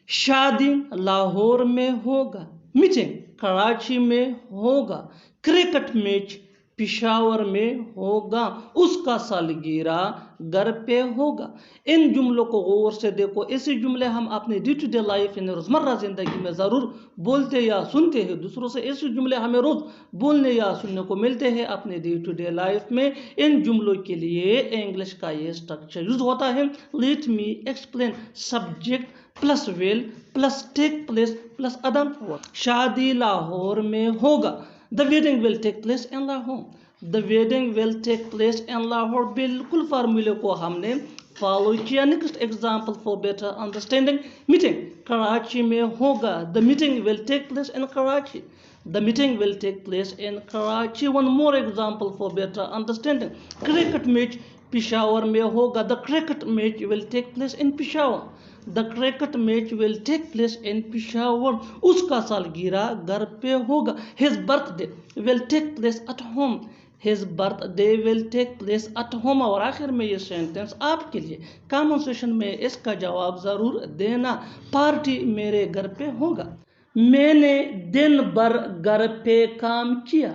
शादी लाहौर में होगा, मीटिंग कराची में होगा, क्रिकेट मैच पिशावर में होगा, उसका सालगिरह घर पे होगा। इन जुमलों को गौर से देखो। ऐसे जुमले हम अपने डे टू डे लाइफ यानी रोज़मर्रा ज़िंदगी में ज़रूर बोलते या सुनते हैं। दूसरों से ऐसे जुमले हमें रोज़ बोलने या सुनने को मिलते हैं अपने डे टू डे लाइफ में। इन जुमलों के लिए इंग्लिश का ये स्ट्रक्चर यूज होता है। Let me explain. Subject plus well plus take place plus other word. शादी लाहौर में होगा, the wedding will take place in Lahore. The wedding will take place in Lahore. बिल्कुल फार्मूले को हमने फॉलो किया। Next example for better understanding. Meeting Karachi में होगा, the meeting will take place in Karachi. The meeting will take place in Karachi. One more example for better understanding. Cricket match Peshawar में होगा, the cricket match will take place in Peshawar. The cricket match will take place in Peshawar. उसका सालगिरह घर पे होगा. His birthday will take place at home. His birthday will take place at home. और आखिर में ये सेंटेंस आपके लिए कॉमन सेशन में इसका जवाब ज़रूर देना। पार्टी मेरे घर पे होगा। मैंने दिन भर घर पे काम किया,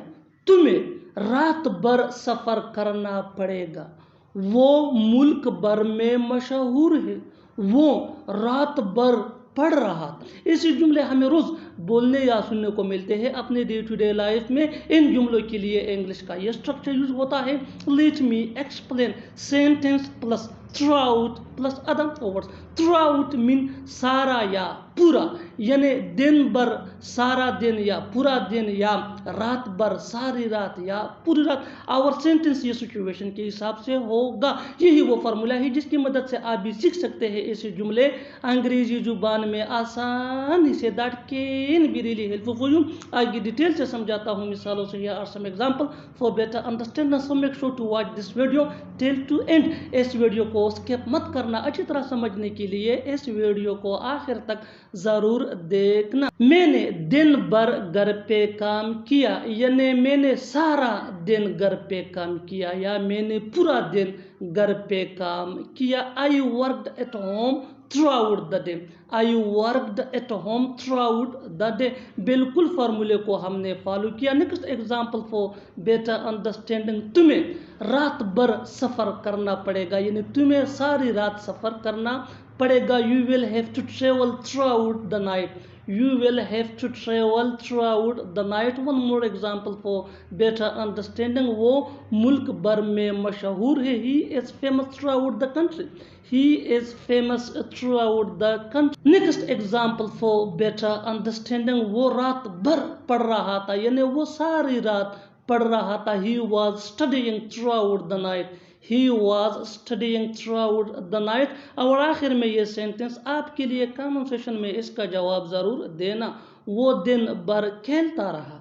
तुम्हें रात भर सफ़र करना पड़ेगा। वो मुल्क भर में मशहूर है, वो रात भर पढ़ रहा था। ऐसे जुमले हमें रोज़ बोलने या सुनने को मिलते हैं अपने डे टू डे लाइफ में। इन जुमलों के लिए इंग्लिश का ये स्ट्रक्चर यूज होता है। Let me explain. Sentence plus through out plus other words. Through out mean सारा या पूरा, यानी दिन भर, सारा दिन या पूरा दिन, या रात भर, सारी रात या पूरी रात। आवर सेंटेंस ये सिचुएशन के हिसाब से होगा। यही वो फार्मूला है जिसकी मदद से आप भी सीख सकते हैं ऐसे जुमले अंग्रेजी जुबान में आसानी से। That can be really helpful for you. आगे डिटेल से समझाता हूँ मिसालों से। Here are some example for better understanding. So make sure to watch this video till to end. इस वीडियो को स्किप मत करना। अच्छी तरह समझने के लिए इस वीडियो को आखिर तक जरूर देखना। मैंने दिन भर घर पे काम किया, यानी मैंने सारा दिन घर पे काम किया, या मैंने पूरा दिन घर पे काम किया। I worked at home throughout the day. I worked at home throughout the day. बिल्कुल फार्मूले को हमने फॉलो किया। Next example for better understanding. तुम्हें रात भर सफ़र करना पड़ेगा, यानी तुम्हें सारी रात सफ़र करना पड़ेगा। You will have to travel throughout the night. You will have to travel throughout the night. One more example for better understanding. वो मुल्क भर में मशहूर है। He is famous throughout the country. He is famous throughout the country. Next example for better understanding. वो रात भर पढ़ रहा था, यानी वो सारी रात पढ़ रहा था। He was studying throughout the night. He was studying throughout the night. और आखिर में ये सेंटेंस आपके लिए कॉमन सेशन में इसका जवाब ज़रूर देना। वो दिन भर खेलता रहा।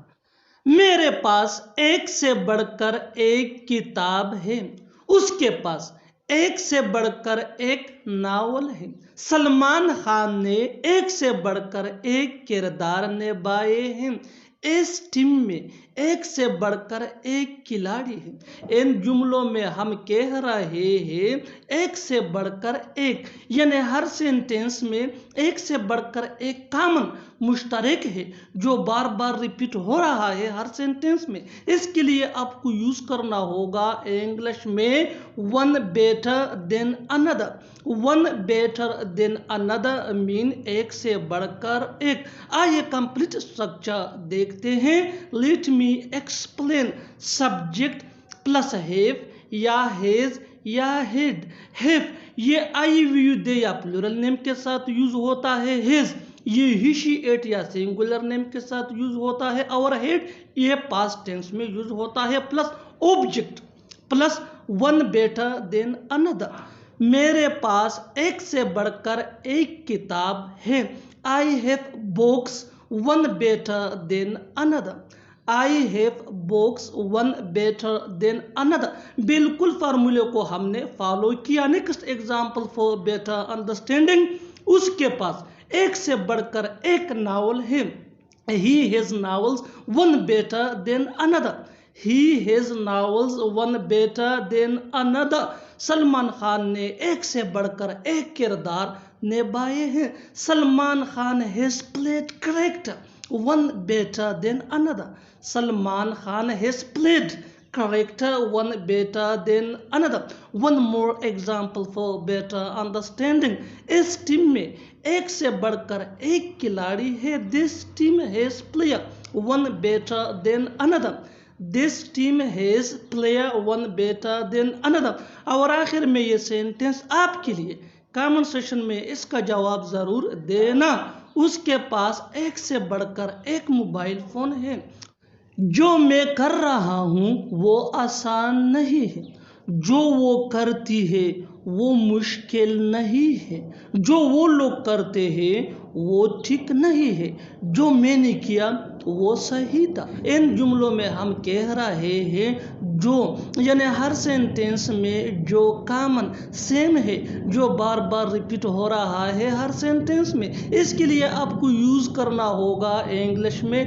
मेरे पास एक से बढ़कर एक किताब है, उसके पास एक से बढ़कर एक नावल है। सलमान खान ने एक से बढ़कर एक किरदार निभाए हैं। इस टीम में एक से बढ़कर एक खिलाड़ी है। इन जुमलों में हम कह रहे हैं एक से बढ़कर एक, यानी हर सेंटेंस में एक से बढ़कर एक कॉमन मुश्तरक है जो बार बार रिपीट हो रहा है हर सेंटेंस में। इसके लिए आपको यूज करना होगा इंग्लिश में one better than another. One better than another mean एक से बढ़कर एक। आइए कंप्लीट स्ट्रक्चर देखते हैं। Late me explain. Subject plus have या हैज या हेड। हैव ये आई वी यू दे या प्लूरल नेम के साथ यूज होता है। हैज ये ही शी एट या सिंगुलर नेम के साथ यूज होता है। और हेड ये पास्ट टेंस में यूज होता है। Plus object plus one better than another. मेरे पास एक से बढ़कर एक किताब है। I have books one better than another. I have books one better than another. बिल्कुल फार्मूले को हमने फॉलो किया। Next example for better understanding. उसके पास एक से बढ़कर एक नावल है। He has novels one better than another. He has novels one better than another. Salman Khan ने एक से बढ़कर एक किरदार निभाए हैं। Salman Khan has played character one better than another. Salman Khan has played character one better than another. One more example for better understanding. इस team में एक से बढ़कर एक खिलाड़ी है। This team has player one better than another. This team has player one better than another. और आखिर में ये सेंटेंस आपके लिए कमेंट सेक्शन में इसका जवाब ज़रूर देना। उसके पास एक से बढ़कर एक मोबाइल फ़ोन है। जो मैं कर रहा हूँ वो आसान नहीं है। जो वो करती है वो मुश्किल नहीं है। जो वो लोग करते हैं वो ठीक नहीं है। जो मैंने किया वो सही था। इन जुमलों में हम कह रहे हैं जो, यानी हर सेंटेंस में जो कॉमन सेम है, जो बार बार रिपीट हो रहा है हर सेंटेंस में, इसके लिए आपको यूज़ करना होगा इंग्लिश में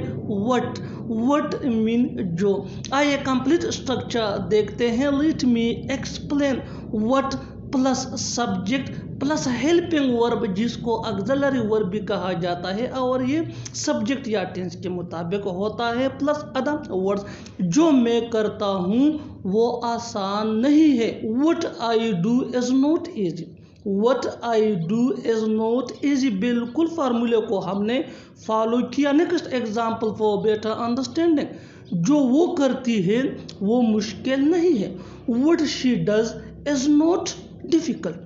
वट मीन जो। आइए कंप्लीट स्ट्रक्चर देखते हैं। Late me explain. What plus subject plus helping verb, जिसको ऑक्सिलरी वर्ब भी कहा जाता है, और ये सब्जेक्ट या टेंस के मुताबिक होता है, प्लस अदर वर्ड्स। जो मैं करता हूँ वो आसान नहीं है। What I do is not easy. What I do is not easy, बिल्कुल फार्मूले को हमने फॉलो किया। Next example for better understanding. जो वो करती है वो मुश्किल नहीं है। What she does is not difficult.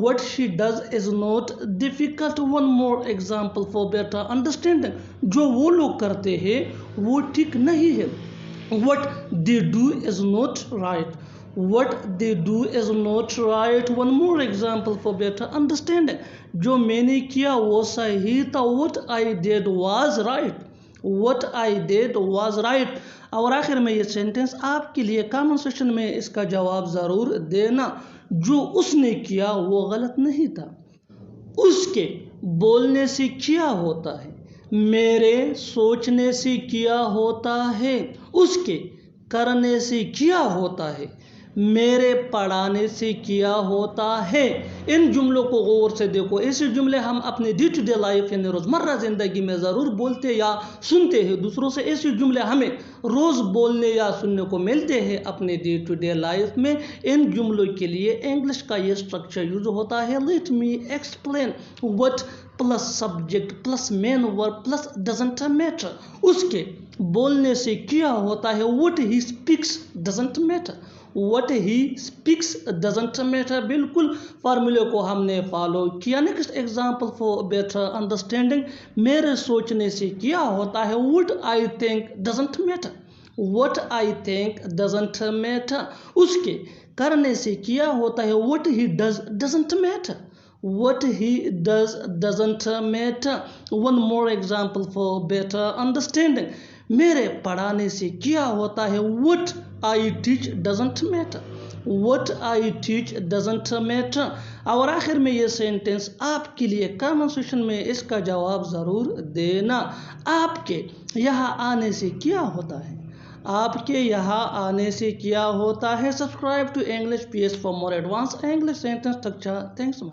What she does is not difficult. One more example for better understanding. जो वो लोग करते हैं वो ठीक नहीं है। What they do is not right. What they do is not right. One more example for better understanding. जो मैंने किया वो सही था। What I did was right. What I did was right. और आखिर में ये सेंटेंस आपके लिए कमेंट सेक्शन में इसका जवाब ज़रूर देना। जो उसने किया वो गलत नहीं था। उसके बोलने से किया होता है। मेरे सोचने से किया होता है। उसके करने से किया होता है। मेरे पढ़ाने से किया होता है। इन जुमलों को गौर से देखो। ऐसे जुमले हम अपने डे टू डे लाइफ यानी रोज़मर्रा ज़िंदगी में ज़रूर बोलते या सुनते हैं दूसरों से। ऐसे जुमले हमें रोज़ बोलने या सुनने को मिलते हैं अपने डे टू डे लाइफ में। इन जुमलों के लिए इंग्लिश का ये स्ट्रक्चर यूज होता है। Let me explain. What plus subject plus main verb plus doesn't matter. उसके बोलने से किया होता है। What he speaks doesn't matter. What he speaks doesn't matter, बिल्कुल फार्मूले को हमने फॉलो किया। Next example for better understanding. मेरे सोचने से किया होता है। What I think doesn't matter. What I think doesn't matter. उसके करने से किया होता है। What he does doesn't matter. What he does doesn't matter. One more example for better understanding. मेरे पढ़ाने से किया होता है। What I teach doesn't matter. What I teach doesn't matter. और आखिर में ये सेंटेंस आपके लिए कमेंट सेक्शन में इसका जवाब ज़रूर देना। आपके यहाँ आने से क्या होता है। आपके यहाँ आने से क्या होता है। Subscribe to English PS for more advance English sentence structure. Thanks.